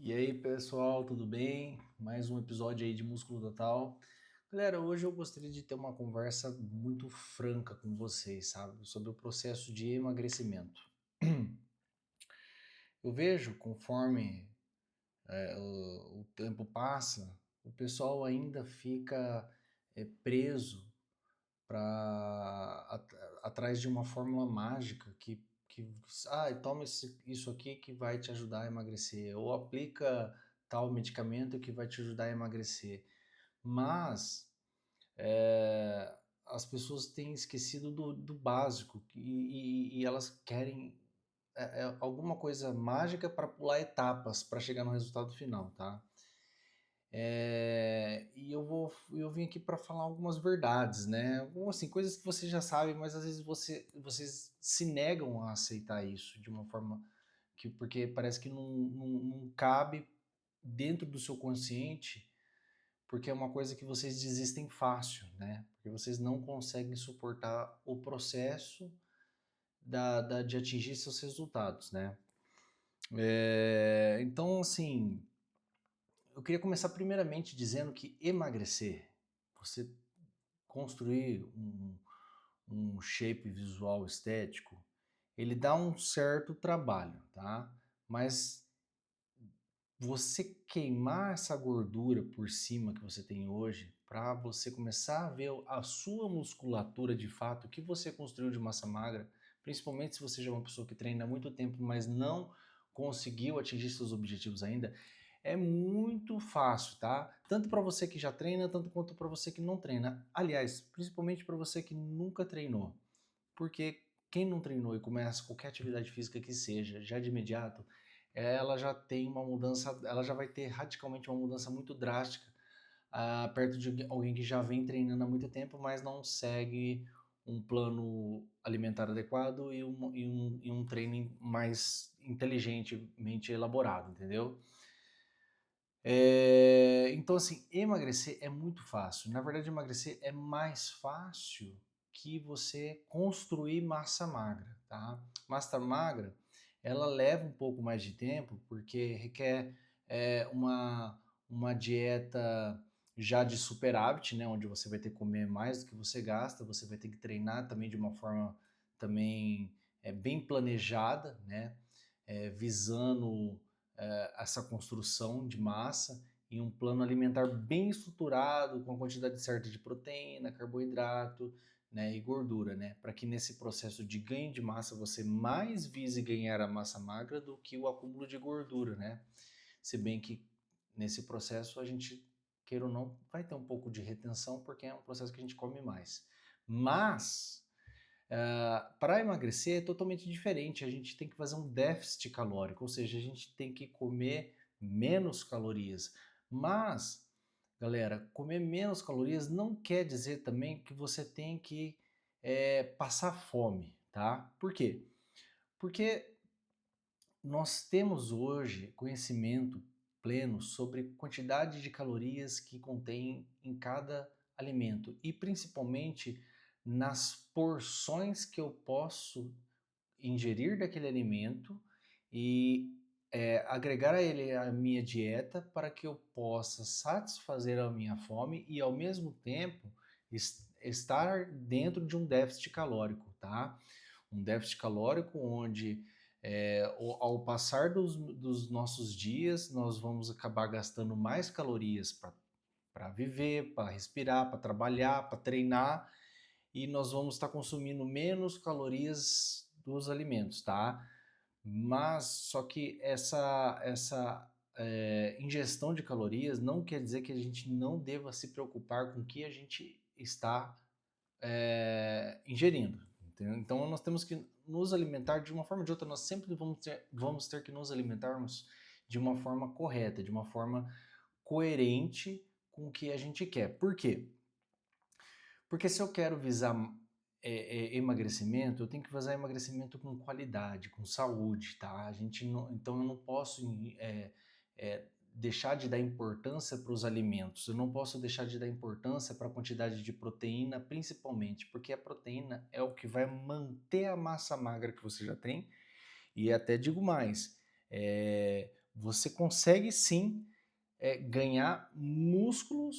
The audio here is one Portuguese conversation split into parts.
E aí, pessoal, tudo bem? Mais um episódio aí de Músculo Total. Galera, hoje eu gostaria de ter uma conversa muito franca com vocês, sabe? Sobre o processo de emagrecimento. Eu vejo, conforme o tempo passa, o pessoal ainda fica preso para atrás de uma fórmula mágica que toma isso aqui que vai te ajudar a emagrecer, ou aplica tal medicamento que vai te ajudar a emagrecer. Mas é, as pessoas têm esquecido do básico e elas querem alguma coisa mágica para pular etapas para chegar no resultado final, tá? Eu vim aqui para falar algumas verdades, né? Assim, coisas que você já sabe, mas às vezes vocês se negam a aceitar isso de uma forma porque parece que não cabe dentro do seu consciente, porque é uma coisa que vocês desistem fácil, né? Porque vocês não conseguem suportar o processo de atingir seus resultados, né? Então, assim, eu queria começar primeiramente dizendo que emagrecer, você construir um shape visual estético, ele dá um certo trabalho, tá? Mas você queimar essa gordura por cima que você tem hoje, para você começar a ver a sua musculatura de fato, o que você construiu de massa magra, principalmente se você já é uma pessoa que treina há muito tempo, mas não conseguiu atingir seus objetivos ainda, é muito fácil, tá? Tanto para você que já treina, tanto quanto para você que não treina. Aliás, principalmente para você que nunca treinou. Porque quem não treinou e começa qualquer atividade física que seja, já de imediato, ela já tem uma mudança, ela já vai ter radicalmente uma mudança muito drástica, perto de alguém que já vem treinando há muito tempo, mas não segue um plano alimentar adequado e um treino mais inteligentemente elaborado, entendeu? Então, assim, emagrecer é muito fácil. Na verdade, emagrecer é mais fácil que você construir massa magra, tá? Massa magra, ela leva um pouco mais de tempo, porque requer uma dieta já de superávit, né? Onde você vai ter que comer mais do que você gasta, você vai ter que treinar também de uma forma também bem planejada, né? Visando essa construção de massa em um plano alimentar bem estruturado, com a quantidade certa de proteína, carboidrato, né, e gordura, né, para que nesse processo de ganho de massa você mais vise ganhar a massa magra do que o acúmulo de gordura, né? Se bem que nesse processo a gente, queira ou não, vai ter um pouco de retenção porque é um processo que a gente come mais. Mas para emagrecer é totalmente diferente. A gente tem que fazer um déficit calórico, ou seja, a gente tem que comer menos calorias. Mas, galera, comer menos calorias não quer dizer também que você tem que passar fome, tá? Por quê? Porque nós temos hoje conhecimento pleno sobre quantidade de calorias que contém em cada alimento e principalmente nas porções que eu posso ingerir daquele alimento e agregar a ele a minha dieta para que eu possa satisfazer a minha fome e ao mesmo tempo estar dentro de um déficit calórico, tá? Um déficit calórico onde ao passar dos nossos dias nós vamos acabar gastando mais calorias para viver, para respirar, para trabalhar, para treinar e nós vamos estar consumindo menos calorias dos alimentos, tá? Mas só que essa ingestão de calorias não quer dizer que a gente não deva se preocupar com o que a gente está ingerindo. Entendeu? Então nós temos que nos alimentar de uma forma ou de outra, nós sempre vamos ter que nos alimentarmos de uma forma correta, de uma forma coerente com o que a gente quer. Por quê? Porque se eu quero visar emagrecimento, eu tenho que visar emagrecimento com qualidade, com saúde, tá? Então eu não posso deixar de dar importância para os alimentos, eu não posso deixar de dar importância para a quantidade de proteína, principalmente, porque a proteína é o que vai manter a massa magra que você já tem, e até digo mais, você consegue sim ganhar músculo,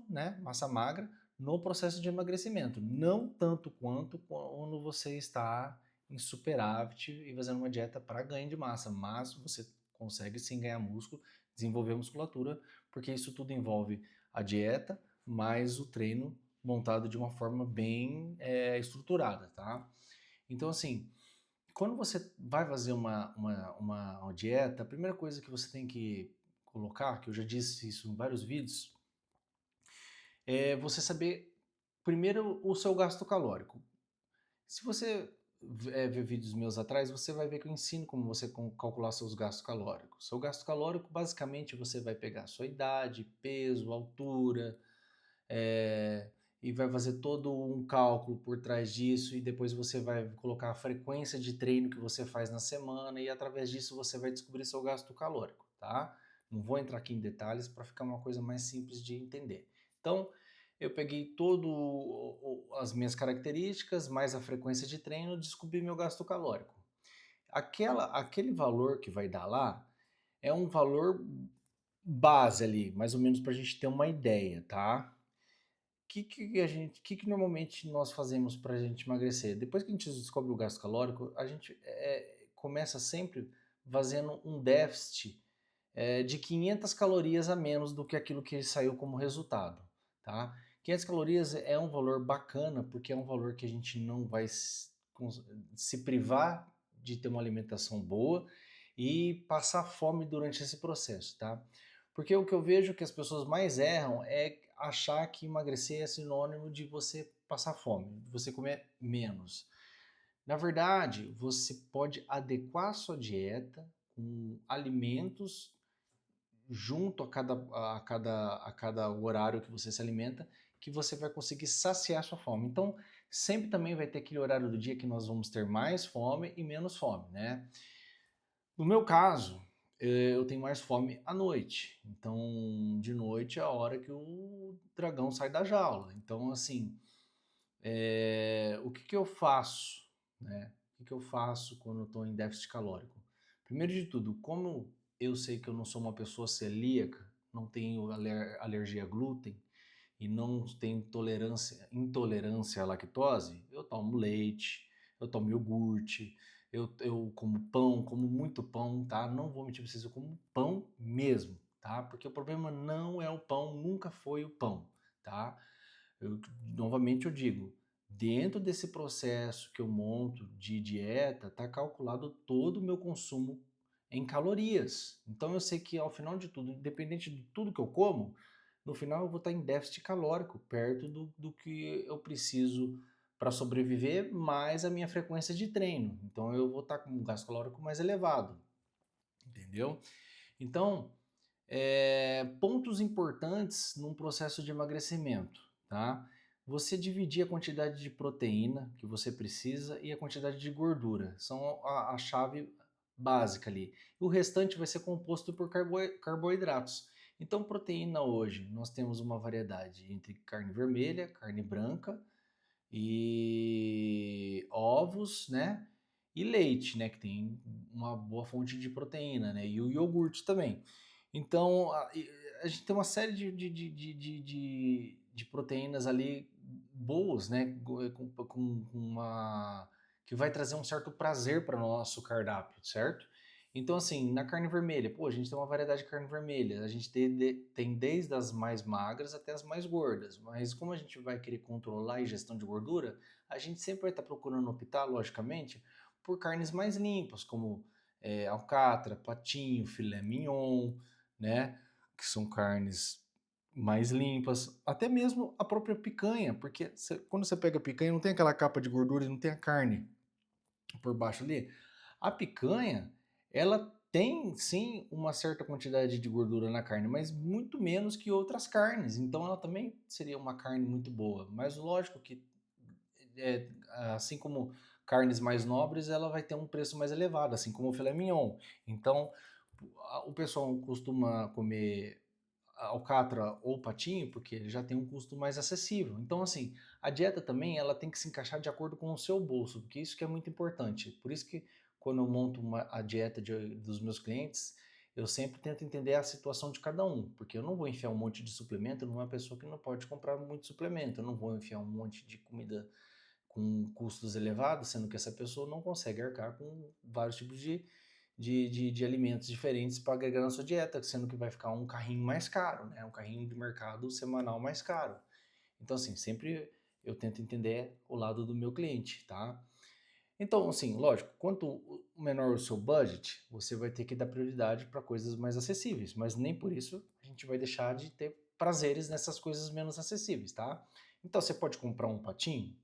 né, massa magra, no processo de emagrecimento. Não tanto quanto quando você está em superávit e fazendo uma dieta para ganho de massa, mas você consegue sim ganhar músculo, desenvolver musculatura, porque isso tudo envolve a dieta mais o treino montado de uma forma bem estruturada, tá? Então, assim, quando você vai fazer uma dieta, a primeira coisa que você tem que colocar, que eu já disse isso em vários vídeos, é você saber primeiro o seu gasto calórico. Se você ver vídeos meus atrás, você vai ver que eu ensino como você calcular seus gastos calóricos. Seu gasto calórico, basicamente, você vai pegar sua idade, peso, altura, é, e vai fazer todo um cálculo por trás disso, e depois você vai colocar a frequência de treino que você faz na semana, e através disso você vai descobrir seu gasto calórico, tá? Não vou entrar aqui em detalhes para ficar uma coisa mais simples de entender. Então, eu peguei todo as minhas características, mais a frequência de treino, descobri meu gasto calórico. Aquele valor que vai dar lá é um valor base ali, mais ou menos para a gente ter uma ideia, tá? Que normalmente nós fazemos para a gente emagrecer? Depois que a gente descobre o gasto calórico, a gente começa sempre fazendo um déficit de 500 calorias a menos do que aquilo que saiu como resultado, tá? 500 calorias é um valor bacana porque é um valor que a gente não vai se privar de ter uma alimentação boa e passar fome durante esse processo, tá? Porque o que eu vejo que as pessoas mais erram é achar que emagrecer é sinônimo de você passar fome, de você comer menos. Na verdade, você pode adequar a sua dieta com alimentos junto a cada horário que você se alimenta, que você vai conseguir saciar sua fome. Então, sempre também vai ter aquele horário do dia que nós vamos ter mais fome e menos fome, né? No meu caso, eu tenho mais fome à noite. Então, de noite é a hora que o dragão sai da jaula. Então, assim, o que que eu faço, né? O que que eu faço quando eu estou em déficit calórico? Primeiro de tudo, como eu sei que eu não sou uma pessoa celíaca, não tenho alergia a glúten e não tenho intolerância à lactose, eu tomo leite, eu tomo iogurte, eu como pão, como muito pão, tá? Não vou mentir pra vocês, eu como pão mesmo, tá? Porque o problema não é o pão, nunca foi o pão, tá? Novamente eu digo, dentro desse processo que eu monto de dieta, está calculado todo o meu consumo em calorias. Então eu sei que ao final de tudo, independente de tudo que eu como, no final eu vou estar em déficit calórico, perto do que eu preciso para sobreviver, mais a minha frequência de treino. Então eu vou estar com um gasto calórico mais elevado, entendeu? Então, pontos importantes num processo de emagrecimento, tá? Você dividir a quantidade de proteína que você precisa e a quantidade de gordura. São a chave básica ali. O restante vai ser composto por carboidratos. Então, proteína hoje, nós temos uma variedade entre carne vermelha, carne branca e ovos, né? E leite, né? Que tem uma boa fonte de proteína, né? E o iogurte também. Então, a gente tem uma série de proteínas ali boas, né? Com uma que vai trazer um certo prazer para o nosso cardápio, certo? Então, assim, na carne vermelha, pô, a gente tem uma variedade de carne vermelha. A gente tem desde as mais magras até as mais gordas. Mas como a gente vai querer controlar a ingestão de gordura, a gente sempre vai estar procurando optar, logicamente, por carnes mais limpas, como alcatra, patinho, filé mignon, né? Que são carnes mais limpas, até mesmo a própria picanha, porque quando você pega a picanha não tem aquela capa de gordura e não tem a carne por baixo ali. A picanha, ela tem sim uma certa quantidade de gordura na carne, mas muito menos que outras carnes. Então ela também seria uma carne muito boa. Mas lógico que é, assim como carnes mais nobres, ela vai ter um preço mais elevado, assim como o filé mignon. Então o pessoal costuma comer alcatra ou patinho porque ele já tem um custo mais acessível. Então, assim, a dieta também ela tem que se encaixar de acordo com o seu bolso, porque isso que é muito importante. Por isso que quando eu monto a dieta dos meus clientes, eu sempre tento entender a situação de cada um, porque eu não vou enfiar um monte de suplemento numa pessoa que não pode comprar muito suplemento, eu não vou enfiar um monte de comida com custos elevados, sendo que essa pessoa não consegue arcar com vários tipos de alimentos diferentes para agregar na sua dieta, sendo que vai ficar um carrinho mais caro, né? Um carrinho de mercado semanal mais caro. Então, assim, sempre eu tento entender o lado do meu cliente, tá? Então, assim, lógico, quanto menor o seu budget, você vai ter que dar prioridade para coisas mais acessíveis, mas nem por isso a gente vai deixar de ter prazeres nessas coisas menos acessíveis, tá? Então, você pode comprar um patinho,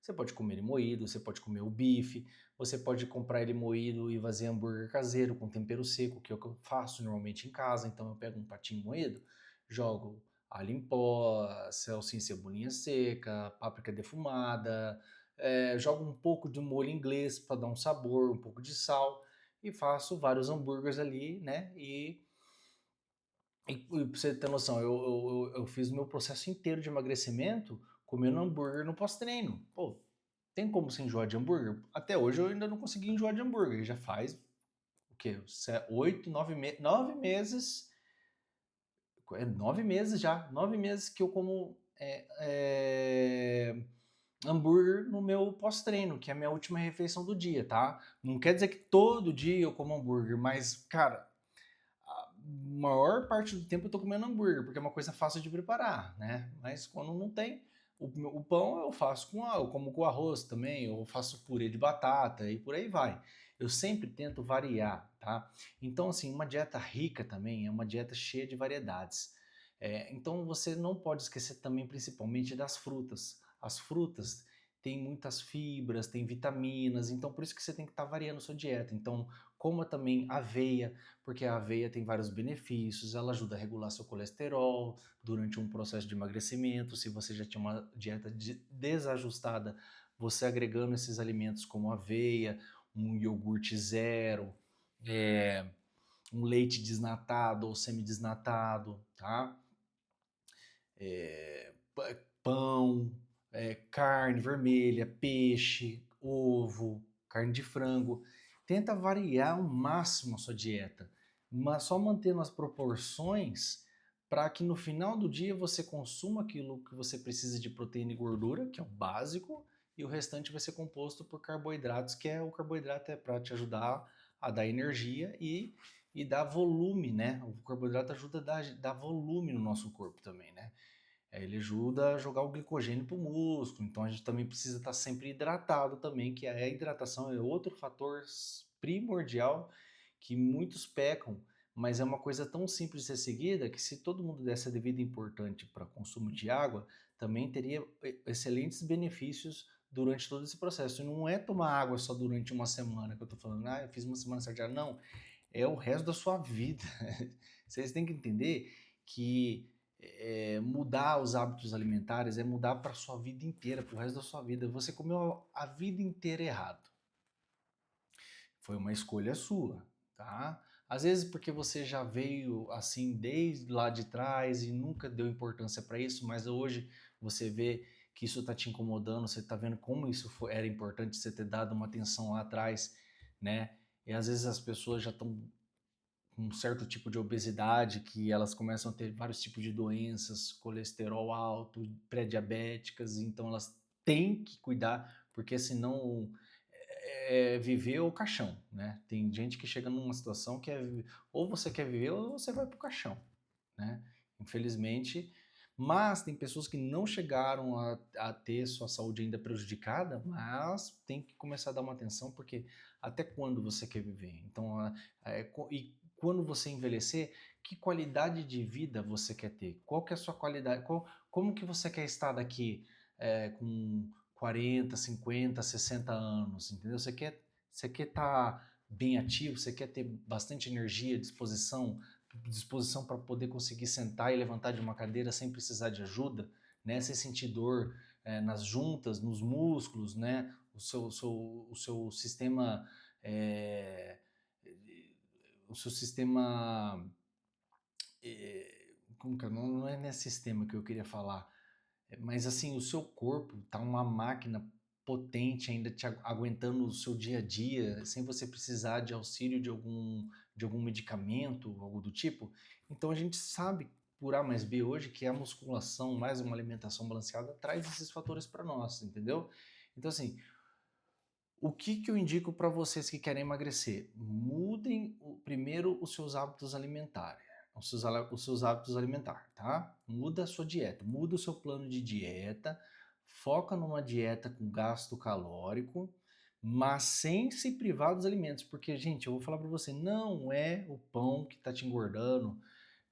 você pode comer ele moído, você pode comer o bife, você pode comprar ele moído e fazer hambúrguer caseiro com tempero seco, que é o que eu faço normalmente em casa. Então, eu pego um patinho moído, jogo alho em pó, salsinha e cebolinha seca, páprica defumada, jogo um pouco de molho inglês para dar um sabor, um pouco de sal e faço vários hambúrgueres ali, né? E pra você ter noção, eu fiz o meu processo inteiro de emagrecimento comendo hambúrguer no pós-treino. Pô, tem como você enjoar de hambúrguer? Até hoje eu ainda não consegui enjoar de hambúrguer. Já faz o quê? 9 meses. 9 meses já. 9 meses que eu como hambúrguer no meu pós-treino, que é a minha última refeição do dia, tá? Não quer dizer que todo dia eu como hambúrguer, mas, cara, a maior parte do tempo eu tô comendo hambúrguer, porque é uma coisa fácil de preparar, né? Mas quando não tem, o pão eu faço eu como com arroz também, eu faço purê de batata e por aí vai. Eu sempre tento variar, tá? Então, assim, uma dieta rica também é uma dieta cheia de variedades. Então, você não pode esquecer também, principalmente, das frutas. As frutas têm muitas fibras, têm vitaminas, então por isso que você tem que estar variando a sua dieta. Então, coma também aveia, porque a aveia tem vários benefícios, ela ajuda a regular seu colesterol durante um processo de emagrecimento. Se você já tinha uma dieta desajustada, você agregando esses alimentos como aveia, um iogurte zero, é, um leite desnatado ou semidesnatado, tá? É, pão, carne vermelha, peixe, ovo, carne de frango. Tenta variar ao máximo a sua dieta, mas só mantendo as proporções para que no final do dia você consuma aquilo que você precisa de proteína e gordura, que é o básico, e o restante vai ser composto por carboidratos, que é o carboidrato é para te ajudar a dar energia e dar volume, né? O carboidrato ajuda a dar volume no nosso corpo também, né? Ele ajuda a jogar o glicogênio para o músculo, então a gente também precisa estar sempre hidratado também, que a hidratação é outro fator primordial que muitos pecam, mas é uma coisa tão simples de ser seguida que se todo mundo desse a devida importância para consumo de água, também teria excelentes benefícios durante todo esse processo. E não é tomar água só durante uma semana que eu estou falando, eu fiz uma semana certa, não, é o resto da sua vida. Vocês têm que entender que mudar os hábitos alimentares é mudar para sua vida inteira, para o resto da sua vida. Você comeu a vida inteira errado. Foi uma escolha sua, tá? Às vezes porque você já veio assim desde lá de trás e nunca deu importância para isso, mas hoje você vê que isso está te incomodando, você está vendo como isso era importante você ter dado uma atenção lá atrás, né? E às vezes as pessoas já estão um certo tipo de obesidade, que elas começam a ter vários tipos de doenças, colesterol alto, pré-diabéticas, então elas têm que cuidar, porque senão viver o caixão, né? Tem gente que chega numa situação que ou você quer viver ou você vai pro caixão, né? Infelizmente, mas tem pessoas que não chegaram a ter sua saúde ainda prejudicada, mas tem que começar a dar uma atenção, porque até quando você quer viver? Então, e quando você envelhecer, que qualidade de vida você quer ter? Qual que é a sua qualidade? Como que você quer estar daqui com 40, 50, 60 anos, entendeu? Você quer estar bem ativo, você quer ter bastante energia, disposição para poder conseguir sentar e levantar de uma cadeira sem precisar de ajuda, né? Sem sentir dor nas juntas, nos músculos, né? O seu sistema, é, o seu sistema, como que é? Não é nesse sistema que eu queria falar, mas assim, o seu corpo tá uma máquina potente ainda te aguentando o seu dia a dia, sem você precisar de auxílio de algum medicamento, algo do tipo. Então a gente sabe por A mais B hoje que a musculação mais uma alimentação balanceada traz esses fatores para nós, entendeu? Então assim, o que que eu indico para vocês que querem emagrecer? Mudem primeiro os seus hábitos alimentares. Os seus hábitos alimentares, tá? Muda a sua dieta, muda o seu plano de dieta, foca numa dieta com gasto calórico, mas sem se privar dos alimentos, porque, gente, eu vou falar para você, não é o pão que tá te engordando,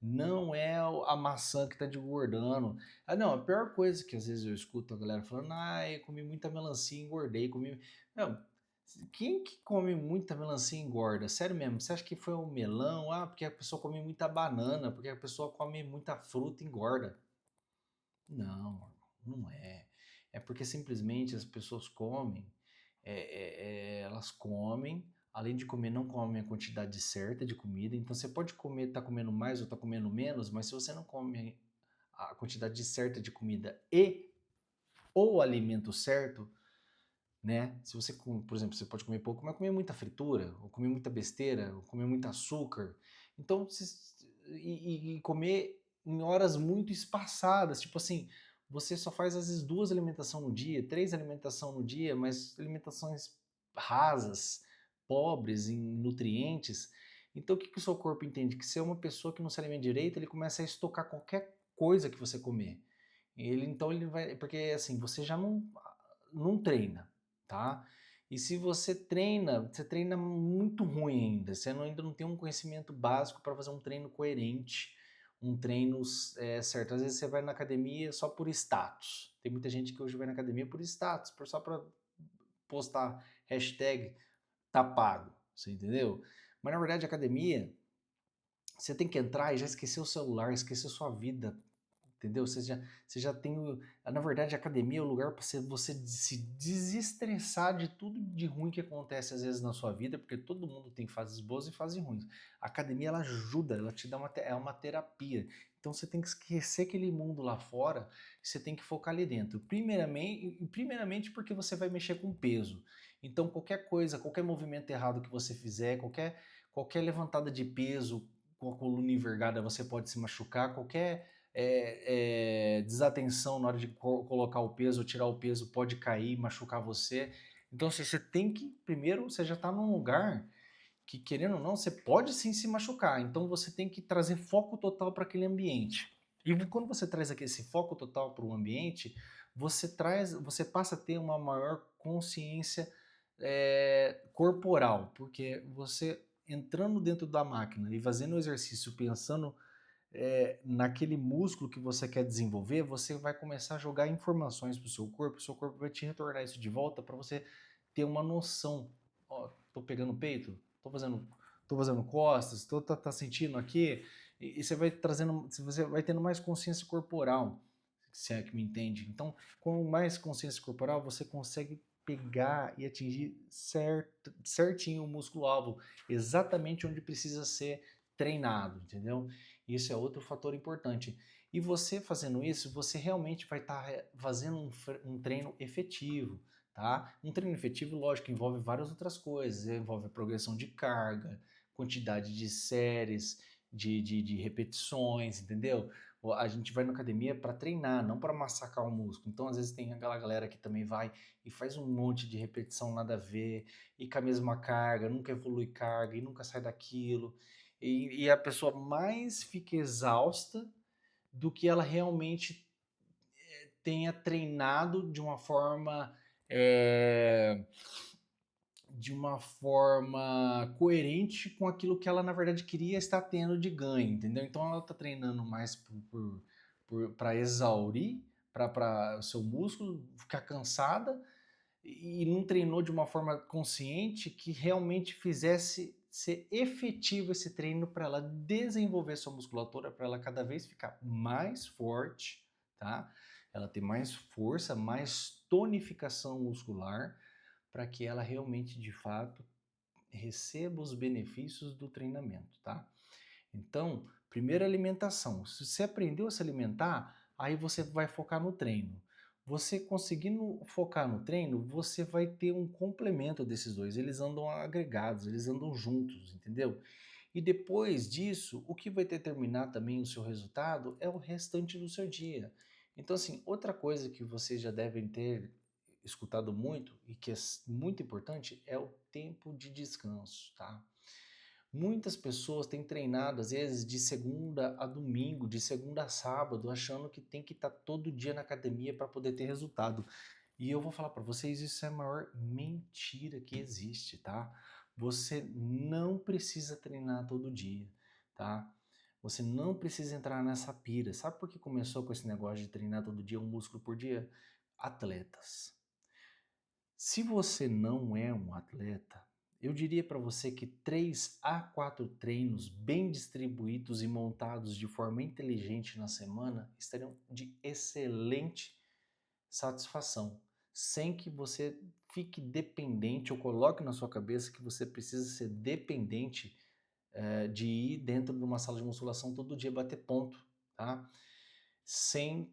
não é a maçã que tá te engordando. Ah, não, a pior coisa que às vezes eu escuto a galera falando, ah, eu comi muita melancia, engordei, comi. Não, quem que come muita melancia e engorda? Sério mesmo, você acha que foi o melão? Ah, porque a pessoa come muita banana, porque a pessoa come muita fruta e engorda. Não, não é. É porque simplesmente as pessoas comem, elas comem, além de comer, não comem a quantidade certa de comida. Então você pode comer, tá comendo mais ou tá comendo menos, mas se você não come a quantidade certa de comida e o alimento certo, né? Se você, por exemplo, você pode comer pouco, mas comer muita fritura, ou comer muita besteira, ou comer muito açúcar. Então, e comer em horas muito espaçadas, tipo assim, você só faz às vezes 2 alimentações no dia, 3 alimentações no dia, mas alimentações rasas, pobres em nutrientes. Então, o que que o seu corpo entende? Que se é uma pessoa que não se alimenta direito, ele começa a estocar qualquer coisa que você comer. Então ele vai, porque assim, você já não treina, tá? E se você treina muito ruim ainda, ainda não tem um conhecimento básico para fazer um treino coerente, um treino certo. Às vezes você vai na academia só por status. Tem muita gente que hoje vai na academia por status, só para postar hashtag tá pago, você entendeu? Mas na verdade a academia, você tem que entrar e já esquecer o celular, esquecer sua vida, entendeu? Você já tem na verdade, a academia é o lugar para você se desestressar de tudo de ruim que acontece às vezes na sua vida, porque todo mundo tem fases boas e fases ruins. A academia, ela ajuda, ela te dá é uma terapia. Então você tem que esquecer aquele mundo lá fora, você tem que focar ali dentro. Primeiramente porque você vai mexer com peso. Então qualquer coisa, qualquer movimento errado que você fizer, qualquer levantada de peso com a coluna envergada, você pode se machucar, qualquer desatenção na hora de colocar o peso ou tirar o peso pode cair, machucar você. Então você tem que, primeiro, você já está num lugar que, querendo ou não, você pode sim se machucar. Então você tem que trazer foco total para aquele ambiente. E quando você traz aqui esse foco total para o ambiente, você passa a ter uma maior consciência corporal, porque você entrando dentro da máquina e fazendo o exercício pensando naquele músculo que você quer desenvolver, você vai começar a jogar informações para o seu corpo vai te retornar isso de volta para você ter uma noção. Ó, tô pegando peito, tô fazendo costas, tá sentindo aqui, e você vai trazendo, você vai tendo mais consciência corporal, se é que me entende. Então, com mais consciência corporal, você consegue pegar e atingir certinho o músculo-alvo, exatamente onde precisa ser treinado, entendeu? Isso é outro fator importante. E você fazendo isso, você realmente vai estar fazendo um treino efetivo, tá? Um treino efetivo, lógico, envolve várias outras coisas. Envolve a progressão de carga, quantidade de séries, de repetições, entendeu? A gente vai na academia para treinar, não para massacrar o músculo. Então, às vezes, tem aquela galera que também vai e faz um monte de repetição nada a ver, e com a mesma carga, nunca evolui carga, e nunca sai daquilo. E a pessoa mais fica exausta do que ela realmente tenha treinado é, de uma forma coerente com aquilo que ela na verdade queria estar tendo de ganho, entendeu? Então ela está treinando mais para exaurir, para o seu músculo ficar cansada e não treinou de uma forma consciente que realmente fizesse ser efetivo esse treino para ela desenvolver sua musculatura, para ela cada vez ficar mais forte, tá? Ela ter mais força, mais tonificação muscular, para que ela realmente, de fato, receba os benefícios do treinamento, tá? Então, primeiro alimentação. Se você aprendeu a se alimentar, aí você vai focar no treino. Você conseguindo focar no treino, você vai ter um complemento desses dois. Eles andam agregados, eles andam juntos, entendeu? E depois disso, o que vai determinar também o seu resultado é o restante do seu dia. Então, assim, outra coisa que vocês já devem ter escutado muito e que é muito importante é o tempo de descanso, tá? Muitas pessoas têm treinado, às vezes, de segunda a domingo, de segunda a sábado, achando que tem que estar todo dia na academia para poder ter resultado. E eu vou falar para vocês, isso é a maior mentira que existe, tá? Você não precisa treinar todo dia, tá? Você não precisa entrar nessa pira. Sabe por que começou com esse negócio de treinar todo dia, um músculo por dia? Atletas. Se você não é um atleta, eu diria para você que 3 a 4 treinos bem distribuídos e montados de forma inteligente na semana estariam de excelente satisfação, sem que você fique dependente ou coloque na sua cabeça que você precisa ser dependente de ir dentro de uma sala de musculação todo dia bater ponto, tá? Sem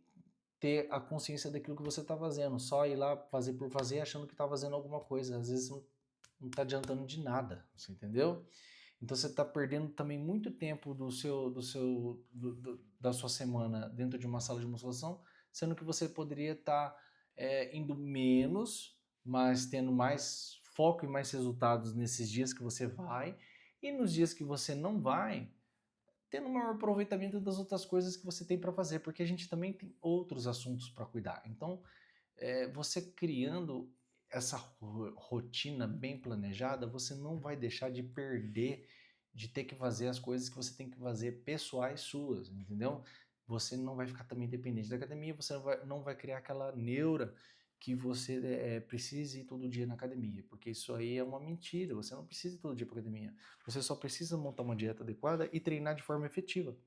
ter a consciência daquilo que você está fazendo, só ir lá fazer por fazer achando que está fazendo alguma coisa, às vezes não está adiantando de nada, você entendeu? Então você está perdendo também muito tempo da sua semana dentro de uma sala de musculação, sendo que você poderia estar indo menos, mas tendo mais foco e mais resultados nesses dias que você vai, e nos dias que você não vai, tendo um maior aproveitamento das outras coisas que você tem para fazer, porque a gente também tem outros assuntos para cuidar. Então, você criando essa rotina bem planejada, você não vai deixar de perder, de ter que fazer as coisas que você tem que fazer pessoais suas, entendeu? Você não vai ficar também dependente da academia, você não vai criar aquela neura que você precise ir todo dia na academia, porque isso aí é uma mentira, você não precisa ir todo dia para academia, você só precisa montar uma dieta adequada e treinar de forma efetiva.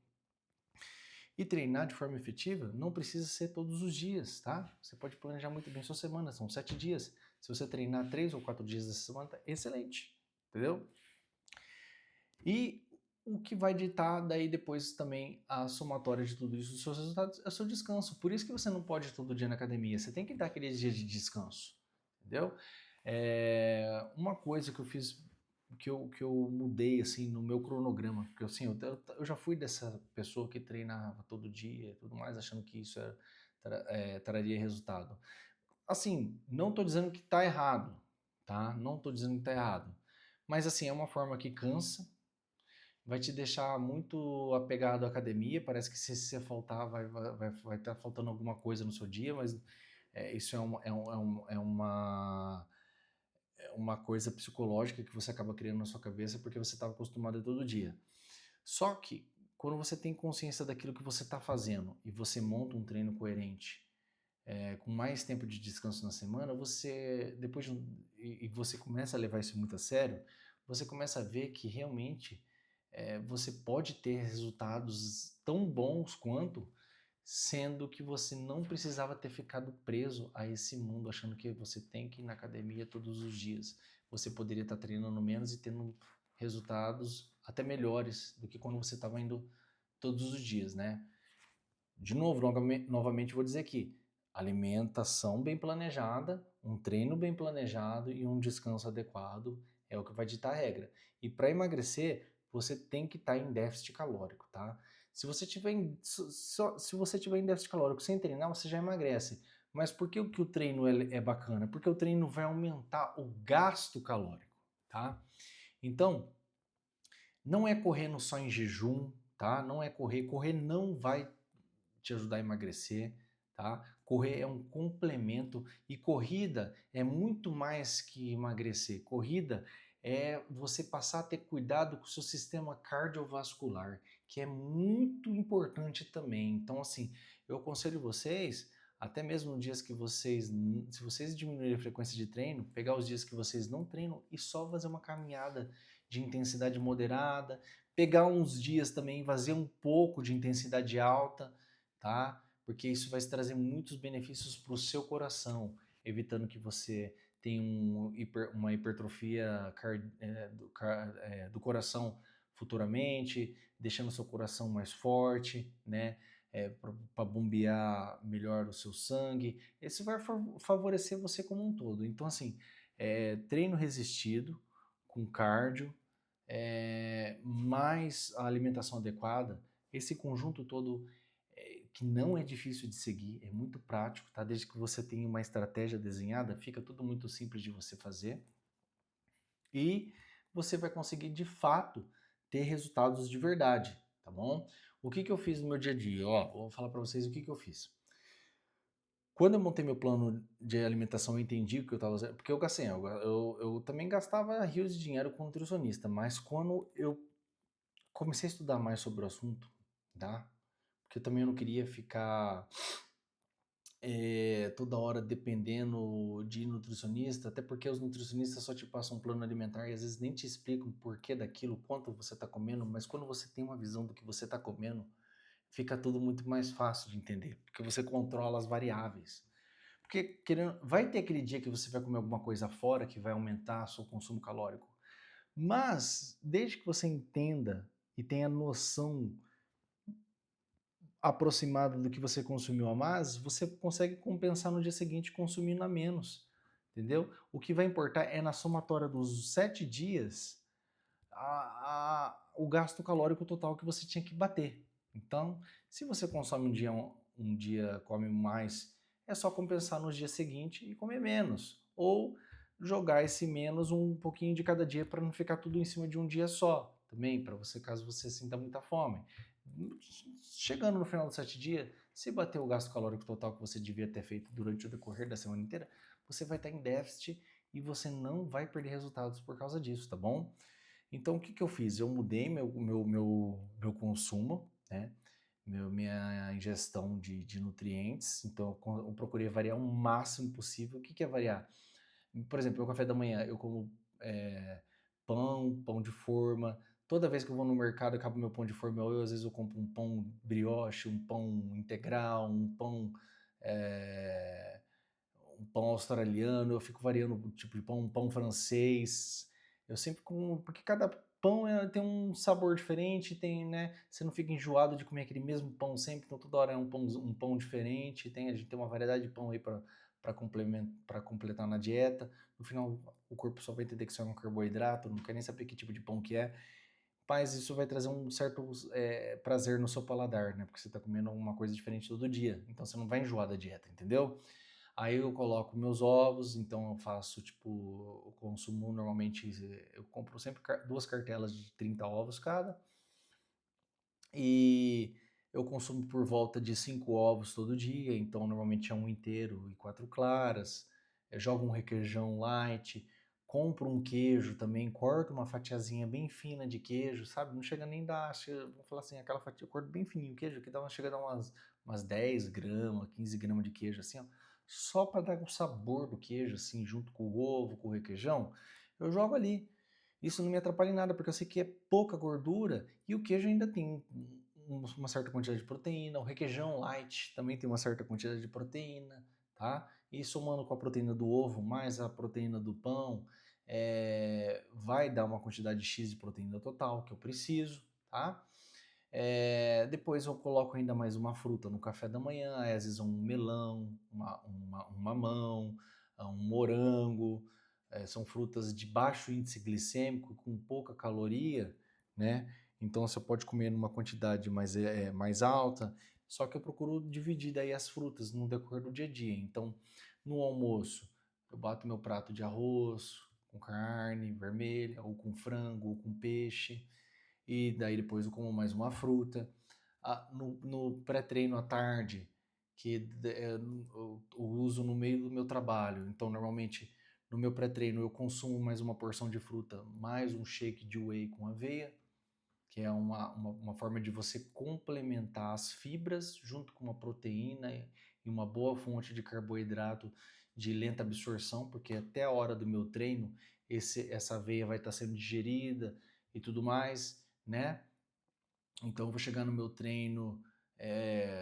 E treinar de forma efetiva não precisa ser todos os dias, tá? Você pode planejar muito bem sua semana, são 7 dias. Se você treinar 3 ou 4 dias dessa semana, tá excelente, entendeu? E o que vai ditar daí depois também a somatória de tudo isso, os seus resultados, é o seu descanso. Por isso que você não pode ir todo dia na academia, você tem que dar aqueles dias de descanso, entendeu? Uma coisa que eu fiz, que eu mudei assim no meu cronograma, porque assim, eu já fui dessa pessoa que treinava todo dia e tudo mais, achando que isso traria resultado. Assim, não estou dizendo que está errado, tá? Não estou dizendo que está errado. Mas assim, é uma forma que cansa, vai te deixar muito apegado à academia, parece que se você faltar vai estar faltando alguma coisa no seu dia, mas isso é uma coisa psicológica que você acaba criando na sua cabeça porque você estava acostumado a todo dia. Só que quando você tem consciência daquilo que você está fazendo e você monta um treino coerente, com mais tempo de descanso na semana, você depois e você começa a levar isso muito a sério, você começa a ver que realmente você pode ter resultados tão bons quanto, sendo que você não precisava ter ficado preso a esse mundo achando que você tem que ir na academia todos os dias. Você poderia estar treinando menos e tendo resultados até melhores do que quando você estava indo todos os dias, né? De novo, novamente vou dizer aqui, alimentação bem planejada, um treino bem planejado e um descanso adequado é o que vai ditar a regra. E para emagrecer, você tem que estar em déficit calórico, tá? Se você tiver se você tiver em déficit calórico sem treinar, você já emagrece. Mas por que o treino é bacana? Porque o treino vai aumentar o gasto calórico, tá? Então, não é correndo só em jejum, tá? Não é correr. Correr não vai te ajudar a emagrecer, tá? Correr é um complemento e corrida é muito mais que emagrecer. Corrida é você passar a ter cuidado com o seu sistema cardiovascular, que é muito importante também. Então, assim, eu aconselho vocês, até mesmo nos dias que vocês, se vocês diminuírem a frequência de treino, pegar os dias que vocês não treinam e só fazer uma caminhada de intensidade moderada, pegar uns dias também, fazer um pouco de intensidade alta, tá? Porque isso vai trazer muitos benefícios para o seu coração, evitando que você tenha uma hipertrofia do coração futuramente, deixando o seu coração mais forte, né? Para bombear melhor o seu sangue. Isso vai favorecer você como um todo. Então, assim, treino resistido, com cardio, mais a alimentação adequada, esse conjunto todo que não é difícil de seguir, é muito prático, tá? Desde que você tenha uma estratégia desenhada, fica tudo muito simples de você fazer e você vai conseguir de fato ter resultados de verdade, tá bom? O que eu fiz no meu dia a dia? Ó, vou falar para vocês o que eu fiz. Quando eu montei meu plano de alimentação, eu entendi o que eu estava usando, porque eu gastei, eu também gastava rios de dinheiro com nutricionista, mas quando eu comecei a estudar mais sobre o assunto, tá? Porque eu também não queria ficar toda hora dependendo de nutricionista, até porque os nutricionistas só te passam um plano alimentar e às vezes nem te explicam o porquê daquilo, quanto você está comendo, mas quando você tem uma visão do que você está comendo, fica tudo muito mais fácil de entender, porque você controla as variáveis. Porque vai ter aquele dia que você vai comer alguma coisa fora que vai aumentar seu consumo calórico. Mas, desde que você entenda e tenha noção aproximada do que você consumiu a mais, você consegue compensar no dia seguinte consumindo a menos. Entendeu? O que vai importar é na somatória dos 7 dias o gasto calórico total que você tinha que bater. Então, se você consome um dia come mais, é só compensar no dia seguinte e comer menos. Ou jogar esse menos um pouquinho de cada dia para não ficar tudo em cima de um dia só. Também, para você, caso você sinta muita fome. Chegando no final dos 7 dias, se bater o gasto calórico total que você devia ter feito durante o decorrer da semana inteira, você vai estar em déficit e você não vai perder resultados por causa disso, tá bom? Então, o que eu fiz? Eu mudei meu consumo, né? Minha ingestão de nutrientes. Então, eu procurei variar o máximo possível. O que é variar? Por exemplo, no café da manhã, eu como pão de forma. Toda vez que eu vou no mercado, acaba meu pão de forma. Ou às vezes eu compro um pão brioche, um pão integral, é, um pão australiano, eu fico variando o tipo de pão, um pão francês. Eu sempre como, porque cada pão tem um sabor diferente, tem, né? Você não fica enjoado de comer aquele mesmo pão sempre, então toda hora é um pão diferente. A gente tem uma variedade de pão aí para completar na dieta. No final, o corpo só vai entender que isso é um carboidrato, não quer nem saber que tipo de pão que é. Mas isso vai trazer um certo prazer no seu paladar, né? Porque você está comendo uma coisa diferente todo dia. Então você não vai enjoar da dieta, entendeu? Aí eu coloco meus ovos, então eu faço tipo, eu consumo normalmente, eu compro sempre 2 cartelas de 30 ovos cada, e eu consumo por volta de 5 ovos todo dia, então normalmente é um inteiro e 4 claras, eu jogo um requeijão light, compro um queijo também, corto uma fatiazinha bem fina de queijo, sabe? Não chega nem dar, vou falar assim, aquela fatia, eu corto bem fininho o queijo, que chega a dar umas 10 gramas, 15 gramas de queijo, assim, ó, só para dar o sabor do queijo, assim, junto com o ovo, com o requeijão, eu jogo ali. Isso não me atrapalha em nada, porque eu sei que é pouca gordura e o queijo ainda tem uma certa quantidade de proteína, o requeijão light também tem uma certa quantidade de proteína, tá? E somando com a proteína do ovo mais a proteína do pão, vai dar uma quantidade X de proteína total que eu preciso, tá? Depois eu coloco ainda mais uma fruta no café da manhã, às vezes um melão, um mamão, um morango, são frutas de baixo índice glicêmico, com pouca caloria, né? Então você pode comer numa quantidade mais alta, só que eu procuro dividir daí as frutas no decorrer do dia a dia. Então, no almoço, eu bato meu prato de arroz com carne vermelha, ou com frango, ou com peixe, e daí depois eu como mais uma fruta. No pré-treino à tarde, que eu uso no meio do meu trabalho, então normalmente no meu pré-treino eu consumo mais uma porção de fruta, mais um shake de whey com aveia, que é uma forma de você complementar as fibras junto com uma proteína e uma boa fonte de carboidrato de lenta absorção, porque até a hora do meu treino essa aveia vai estar sendo digerida e tudo mais, né? Então eu vou chegar no meu treino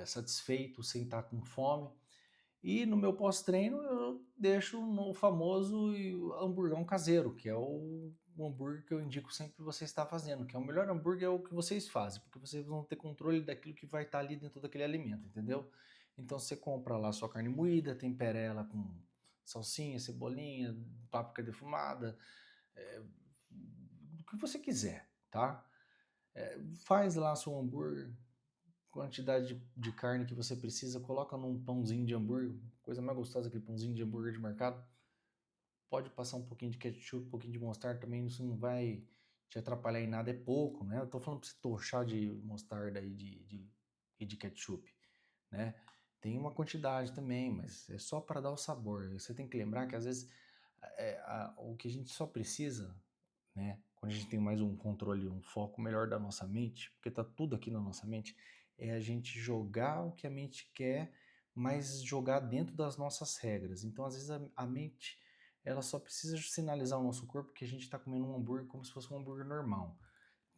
satisfeito, sem estar com fome. E no meu pós-treino eu deixo no famoso hamburgão caseiro, que é o hambúrguer que eu indico sempre você estar fazendo, que é o melhor hambúrguer é o que vocês fazem, porque vocês vão ter controle daquilo que vai estar ali dentro daquele alimento, entendeu? Então você compra lá sua carne moída, tempera ela com salsinha, cebolinha, páprica defumada, que você quiser, tá? Faz lá seu hambúrguer, quantidade de carne que você precisa, coloca num pãozinho de hambúrguer, coisa mais gostosa aquele pãozinho de hambúrguer de mercado. Pode passar um pouquinho de ketchup, um pouquinho de mostarda também, isso não vai te atrapalhar em nada, é pouco, né? Eu tô falando pra você torchar de mostarda e de ketchup, né? Tem uma quantidade também, mas é só para dar o sabor. Você tem que lembrar que às vezes o que a gente só precisa, né? Quando a gente tem mais um controle, um foco melhor da nossa mente, porque tá tudo aqui na nossa mente, é a gente jogar o que a mente quer, mas jogar dentro das nossas regras. Então, às vezes, a mente ela só precisa sinalizar ao nosso corpo que a gente está comendo um hambúrguer como se fosse um hambúrguer normal.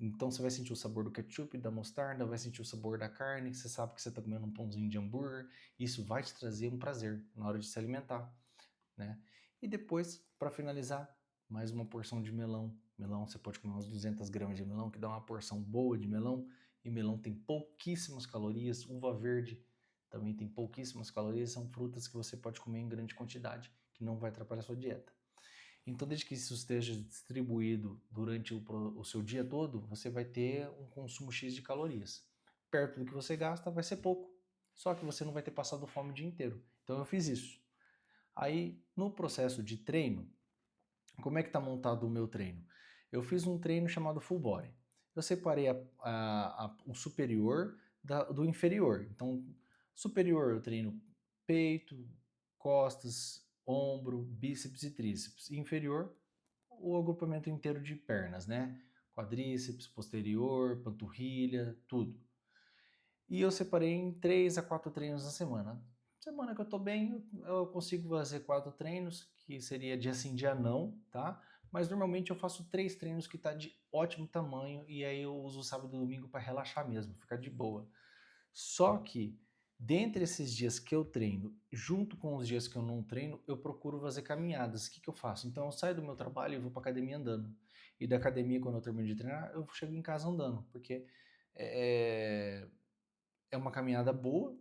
Então você vai sentir o sabor do ketchup, da mostarda, vai sentir o sabor da carne, você sabe que você está comendo um pãozinho de hambúrguer, isso vai te trazer um prazer na hora de se alimentar, né? E depois, para finalizar, mais uma porção de melão. Melão, você pode comer umas 200 gramas de melão, que dá uma porção boa de melão, e melão tem pouquíssimas calorias, uva verde também tem pouquíssimas calorias, são frutas que você pode comer em grande quantidade, que não vai atrapalhar a sua dieta. Então, desde que isso esteja distribuído durante o seu dia todo, você vai ter um consumo X de calorias. Perto do que você gasta, vai ser pouco. Só que você não vai ter passado fome o dia inteiro. Então, eu fiz isso. Aí, no processo de treino, como é que está montado o meu treino? Eu fiz um treino chamado Full Body. Eu separei o superior do inferior. Então, superior eu treino peito, costas, ombro, bíceps e tríceps. E inferior, o agrupamento inteiro de pernas, né? Quadríceps, posterior, panturrilha, tudo. E eu separei em 3 a 4 treinos na semana. Semana que eu tô bem, eu consigo fazer 4 treinos, que seria dia sim, dia não, tá? Mas normalmente eu faço 3 treinos que tá de ótimo tamanho e aí eu uso o sábado e domingo para relaxar mesmo, ficar de boa. Só que dentre esses dias que eu treino, junto com os dias que eu não treino, eu procuro fazer caminhadas. O que eu faço? Então eu saio do meu trabalho e vou para academia andando. E da academia, quando eu termino de treinar, eu chego em casa andando, porque é, é uma caminhada boa,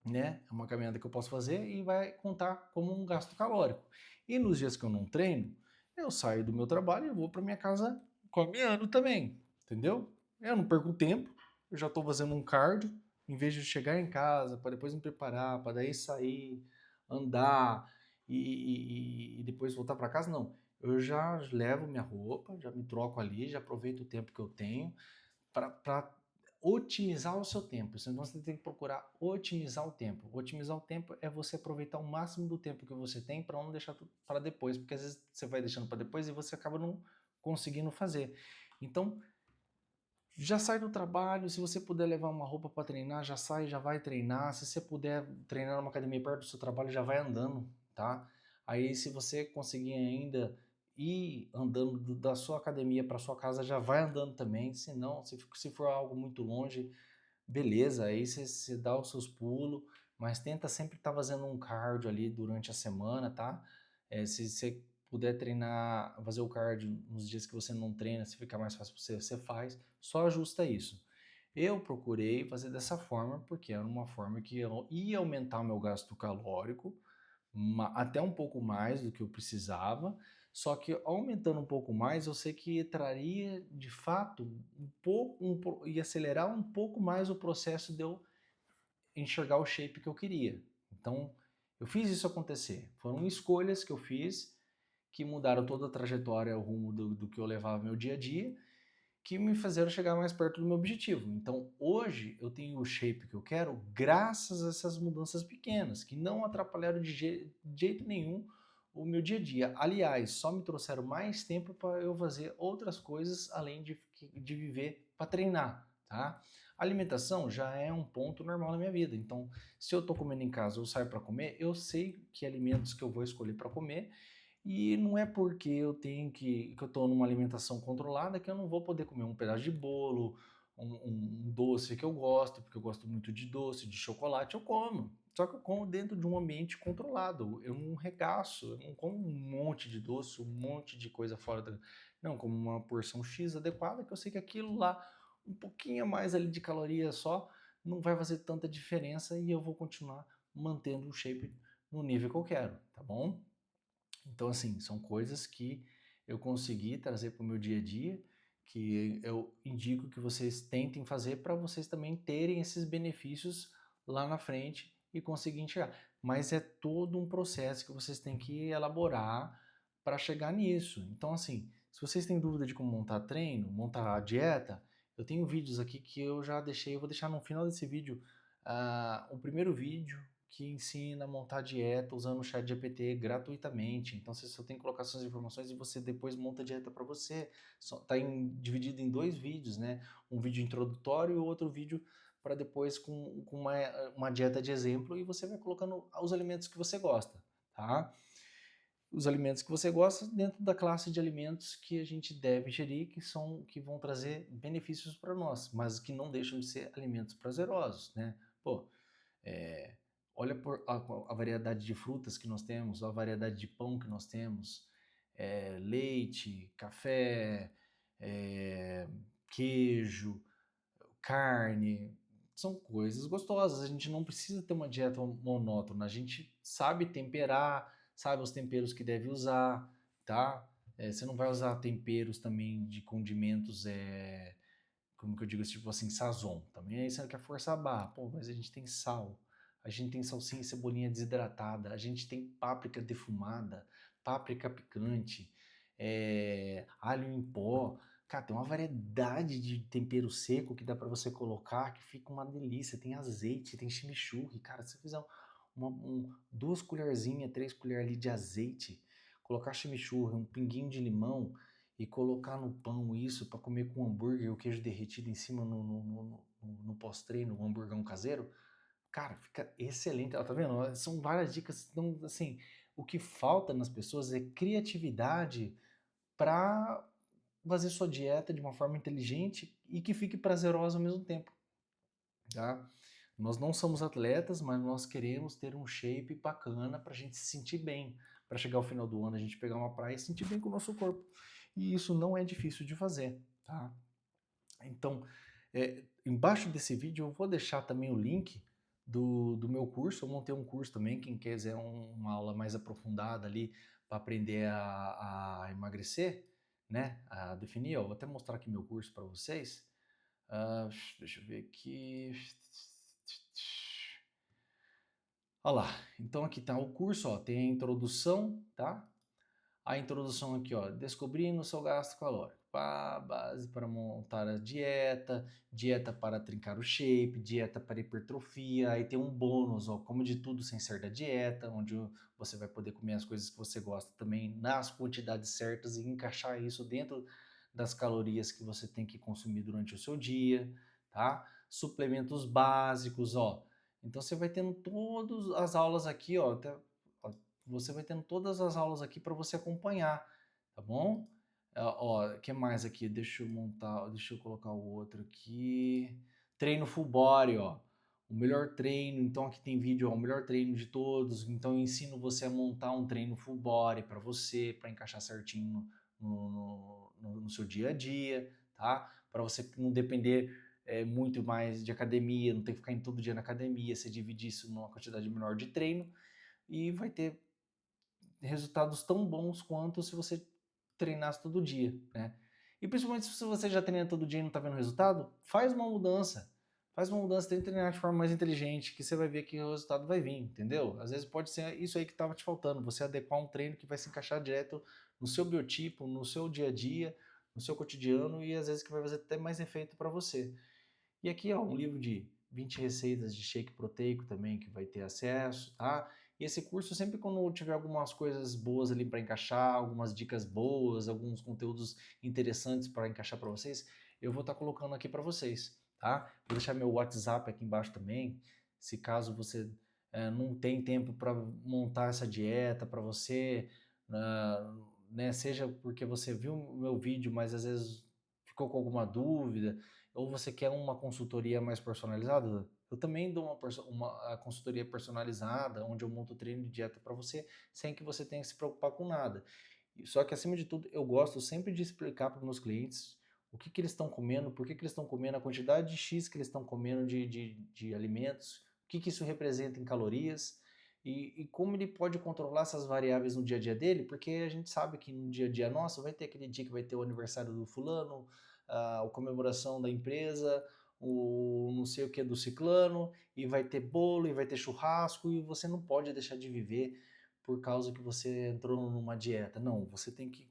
né? É uma caminhada que eu posso fazer e vai contar como um gasto calórico. E nos dias que eu não treino, eu saio do meu trabalho e vou para minha casa caminhando também, entendeu? Eu não perco tempo, eu já estou fazendo um cardio, em vez de chegar em casa para depois me preparar, para daí sair, andar e depois voltar para casa, não. Eu já levo minha roupa, já me troco ali, já aproveito o tempo que eu tenho para otimizar o seu tempo. Então você tem que procurar otimizar o tempo. Otimizar o tempo é você aproveitar o máximo do tempo que você tem para não deixar para depois, porque às vezes você vai deixando para depois e você acaba não conseguindo fazer. Então, já sai do trabalho, se você puder levar uma roupa para treinar, já sai, já vai treinar. Se você puder treinar numa academia perto do seu trabalho, já vai andando, tá? Aí se você conseguir ainda ir andando da sua academia para sua casa, já vai andando também. Se não, se for algo muito longe, beleza, aí você dá os seus pulos, mas tenta sempre estar fazendo um cardio ali durante a semana, tá? Se você puder treinar, fazer o cardio nos dias que você não treina, se ficar mais fácil para você, você faz, só ajusta isso. Eu procurei fazer dessa forma porque era uma forma que eu ia aumentar o meu gasto calórico, até um pouco mais do que eu precisava, só que aumentando um pouco mais, eu sei que traria de fato um pouco, e acelerar um pouco mais o processo de eu enxergar o shape que eu queria. Então, eu fiz isso acontecer. Foram escolhas que eu fiz que mudaram toda a trajetória, o rumo do que eu levava meu dia a dia, que me fizeram chegar mais perto do meu objetivo. Então, hoje eu tenho o shape que eu quero graças a essas mudanças pequenas, que não atrapalharam de jeito nenhum o meu dia a dia. Aliás, só me trouxeram mais tempo para eu fazer outras coisas além de viver para treinar, tá? A alimentação já é um ponto normal na minha vida. Então, se eu estou comendo em casa ou saio para comer, eu sei que alimentos que eu vou escolher para comer e não é porque que eu estou numa alimentação controlada que eu não vou poder comer um pedaço de bolo, um doce que eu gosto, porque eu gosto muito de doce, de chocolate, eu como. Só que eu como dentro de um ambiente controlado. Eu não regaço, eu não como um monte de doce, um monte de coisa fora da. Não, como uma porção X adequada, que eu sei que aquilo lá, um pouquinho a mais ali de caloria só, não vai fazer tanta diferença e eu vou continuar mantendo o shape no nível que eu quero, tá bom? Então, assim, são coisas que eu consegui trazer para o meu dia a dia, que eu indico que vocês tentem fazer para vocês também terem esses benefícios lá na frente e conseguir enxergar. Mas é todo um processo que vocês têm que elaborar para chegar nisso. Então, assim, se vocês têm dúvida de como montar treino, montar a dieta, eu tenho vídeos aqui que eu já deixei, eu vou deixar no final desse vídeo o primeiro vídeo que ensina a montar dieta usando o ChatGPT gratuitamente. Então você só tem que colocar suas informações e você depois monta a dieta para você. Está dividido em 2 vídeos, né? Um vídeo introdutório e outro vídeo para depois com uma dieta de exemplo, e você vai colocando os alimentos que você gosta, tá? Os alimentos que você gosta dentro da classe de alimentos que a gente deve ingerir, que vão trazer benefícios para nós, mas que não deixam de ser alimentos prazerosos, né? Pô, é, olha a variedade de frutas que nós temos, a variedade de pão que nós temos, leite, café, é, queijo, carne, são coisas gostosas. A gente não precisa ter uma dieta monótona. A gente sabe temperar, sabe os temperos que deve usar, tá? Você não vai usar temperos também de condimentos, como que eu digo, tipo assim, sazon. Também aí você quer forçar a barra. Pô, mas a gente tem sal, a gente tem salsinha e cebolinha desidratada, a gente tem páprica defumada, páprica picante, alho em pó. Cara, tem uma variedade de tempero seco que dá para você colocar que fica uma delícia. Tem azeite, tem chimichurri. Cara, se você fizer 2 colherzinhas, 3 colheres ali de azeite, colocar chimichurri, um pinguinho de limão e colocar no pão isso para comer com hambúrguer, o queijo derretido em cima no pós-treino, um hamburgão caseiro, cara, fica excelente. Ó, tá vendo? São várias dicas. Então, assim, o que falta nas pessoas é criatividade para fazer sua dieta de uma forma inteligente e que fique prazerosa ao mesmo tempo, tá? Nós não somos atletas, mas nós queremos ter um shape bacana para a gente se sentir bem, para chegar ao final do ano a gente pegar uma praia e sentir bem com o nosso corpo. E isso não é difícil de fazer, tá? Então, embaixo desse vídeo eu vou deixar também o link do meu curso. Eu montei um curso também, quem quiser uma aula mais aprofundada ali para aprender a emagrecer, né? A definir. Ó, vou até mostrar aqui meu curso para vocês. Deixa eu ver aqui. Olha lá. Então aqui está o curso, ó, tem a introdução, tá? A introdução aqui, ó, descobrindo o seu gasto calórico. Base para montar a dieta, dieta para trincar o shape, dieta para hipertrofia. Aí tem um bônus, ó, como de tudo sem ser da dieta, onde você vai poder comer as coisas que você gosta também nas quantidades certas e encaixar isso dentro das calorias que você tem que consumir durante o seu dia, tá? Suplementos básicos, ó. Então você vai tendo todas as aulas aqui, ó, você vai tendo todas as aulas aqui para você acompanhar, tá bom? Ó, que mais aqui? Deixa eu montar, deixa eu colocar o outro aqui. Treino full body, ó. O melhor treino, então aqui tem vídeo, ó, o melhor treino de todos. Então eu ensino você a montar um treino full body para você, para encaixar certinho no seu dia a dia, tá? Para você não depender muito mais de academia, não ter que ficar indo todo dia na academia, você dividir isso numa quantidade menor de treino e vai ter resultados tão bons quanto se você treinasse todo dia, né? E principalmente se você já treina todo dia e não está vendo resultado, faz uma mudança. Faz uma mudança, tenta treinar de forma mais inteligente, que você vai ver que o resultado vai vir, entendeu? Às vezes pode ser isso aí que estava te faltando, você adequar um treino que vai se encaixar direto no seu biotipo, no seu dia a dia, no seu cotidiano, e às vezes que vai fazer até mais efeito para você. E aqui, ó, um livro de 20 receitas de shake proteico também que vai ter acesso, tá? E esse curso, sempre quando eu tiver algumas coisas boas ali para encaixar, algumas dicas boas, alguns conteúdos interessantes para encaixar para vocês, eu vou estar colocando aqui para vocês, tá? Vou deixar meu WhatsApp aqui embaixo também, se caso você não tem tempo para montar essa dieta para você, né? Seja porque você viu o meu vídeo, mas às vezes ficou com alguma dúvida, ou você quer uma consultoria mais personalizada, eu também dou uma consultoria personalizada, onde eu monto o treino de dieta para você, sem que você tenha que se preocupar com nada. Só que, acima de tudo, eu gosto sempre de explicar para os meus clientes o que eles estão comendo, por que eles estão comendo, a quantidade de X que eles estão comendo de alimentos, o que isso representa em calorias, E como ele pode controlar essas variáveis no dia a dia dele, porque a gente sabe que no dia a dia nosso vai ter aquele dia que vai ter o aniversário do fulano, a comemoração da empresa, o não sei o que do ciclano, e vai ter bolo, e vai ter churrasco, e você não pode deixar de viver por causa que você entrou numa dieta. Não, você tem que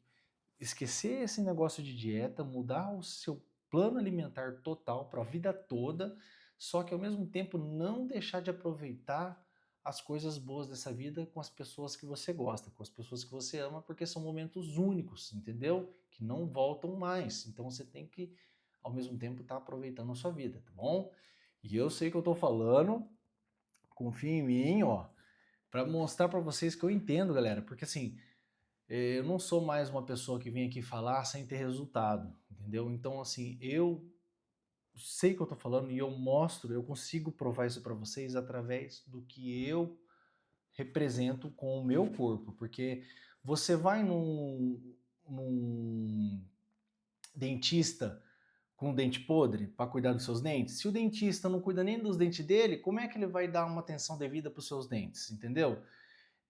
esquecer esse negócio de dieta, mudar o seu plano alimentar total para a vida toda, só que ao mesmo tempo não deixar de aproveitar as coisas boas dessa vida com as pessoas que você gosta, com as pessoas que você ama, porque são momentos únicos, entendeu? Que não voltam mais. Então você tem que, ao mesmo tempo, estar aproveitando a sua vida, tá bom? E eu sei que eu tô falando, confia em mim, ó, para mostrar para vocês que eu entendo, galera, porque assim, eu não sou mais uma pessoa que vem aqui falar sem ter resultado, entendeu? Então, assim, eu sei o que eu tô falando e eu mostro, eu consigo provar isso para vocês através do que eu represento com o meu corpo, porque você vai num dentista com dente podre para cuidar dos seus dentes, se o dentista não cuida nem dos dentes dele, como é que ele vai dar uma atenção devida para os seus dentes, entendeu?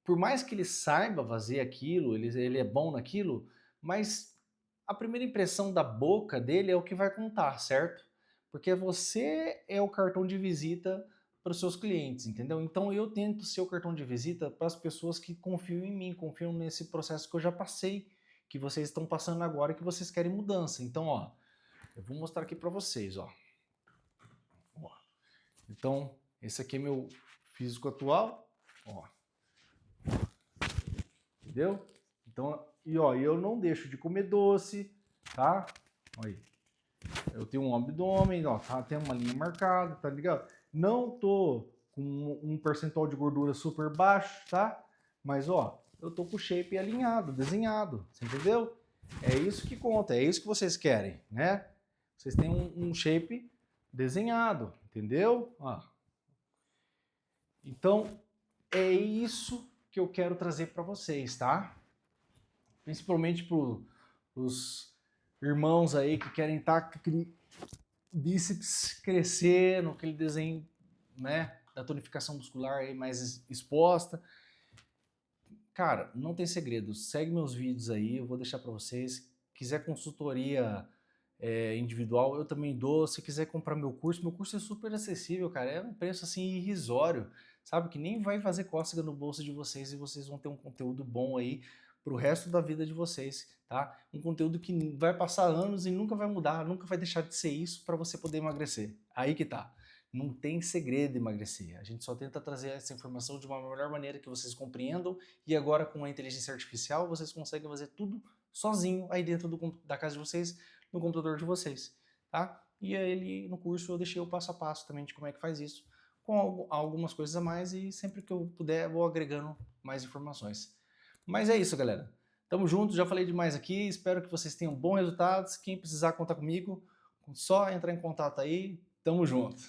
Por mais que ele saiba fazer aquilo, ele é bom naquilo, mas a primeira impressão da boca dele é o que vai contar, certo? Porque você é o cartão de visita para os seus clientes, entendeu? Então eu tento ser o cartão de visita para as pessoas que confiam em mim, confiam nesse processo que eu já passei, que vocês estão passando agora e que vocês querem mudança. Então, ó, eu vou mostrar aqui para vocês, ó. Então, esse aqui é meu físico atual, ó. Entendeu? Então, e ó, eu não deixo de comer doce, tá? Olha aí. Eu tenho um abdômen, ó, tá? Tem uma linha marcada, tá ligado? Não tô com um percentual de gordura super baixo, tá? Mas ó, eu tô com o shape alinhado, desenhado, você entendeu? É isso que conta, é isso que vocês querem, né? Vocês têm um shape desenhado, entendeu? Ó. Então, é isso que eu quero trazer para vocês, tá? Principalmente para os irmãos aí que querem estar com aquele bíceps crescendo, aquele desenho, né, da tonificação muscular aí mais exposta. Cara, não tem segredo, segue meus vídeos aí, eu vou deixar para vocês. Quiser consultoria individual, eu também dou. Se quiser comprar meu curso é super acessível, cara, é um preço assim irrisório, sabe, que nem vai fazer cócega no bolso de vocês e vocês vão ter um conteúdo bom aí pro resto da vida de vocês, tá? Um conteúdo que vai passar anos e nunca vai mudar, nunca vai deixar de ser isso para você poder emagrecer. Aí que tá. Não tem segredo emagrecer. A gente só tenta trazer essa informação de uma melhor maneira que vocês compreendam e agora com a inteligência artificial vocês conseguem fazer tudo sozinho aí dentro da casa de vocês, no computador de vocês, tá? E aí no curso eu deixei o passo a passo também de como é que faz isso, com algumas coisas a mais e sempre que eu puder eu vou agregando mais informações. Mas é isso, galera. Tamo junto, já falei demais aqui, espero que vocês tenham bons resultados. Quem precisar contar comigo, só entrar em contato aí. Tamo junto.